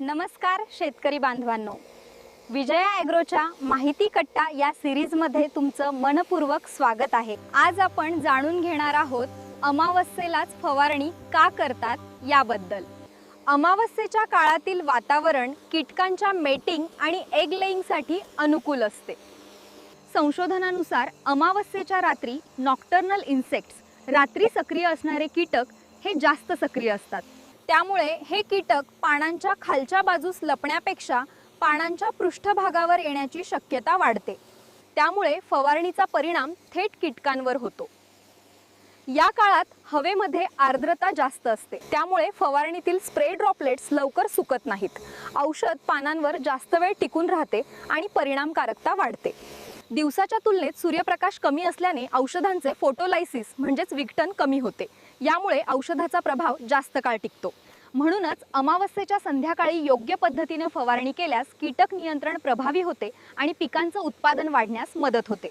नमस्कार शेतकरी बांधवांनो, विजया ॲग्रोच्या माहिती कट्टा या सिरीजमध्ये तुमचं मनपूर्वक स्वागत आहे। आज आपण जाणून घेणार आहोत अमावस्येलाच फवारणी का करतात याबद्दल। अमावस्येच्या काळातील वातावरण कीटकांच्या मेटिंग आणि एग लेइंगसाठी अनुकूल असते। संशोधनानुसार अमावस्येच्या रात्री नॉक्टर्नल इन्सेक्ट्स, रात्री सक्रिय असणारे कीटक हे जास्त सक्रिय असतात। त्यामुळे हे कीटक पानांच्या खालच्या बाजूस लपण्यापेक्षा पानांच्या पृष्ठभागावर येण्याची शक्यता वाढते। त्यामुळे फवारणीचा परिणाम थेट कीटकांवर होतो। या काळात हवेमध्ये आर्द्रता जास्त असते, त्यामुळे फवारणीतील स्प्रे ड्रॉपलेट्स लवकर सुकत नाहीत। औषध पानांवर जास्त वेळ टिकून राहते आणि परिणामकारकता वाढते। दिवसाच्या तुलनेत सूर्यप्रकाश कमी असल्याने औषधांचे फोटोलायसिस म्हणजेच विघटन कमी होते। यामुळे औषधाचा प्रभाव जास्त काळ टिकतो। म्हणूनच अमावस्येच्या संध्याकाळी योग्य पद्धतीने फवारणी केल्यास कीटक नियंत्रण प्रभावी होते आणि पिकांचं उत्पादन वाढण्यास मदत होते।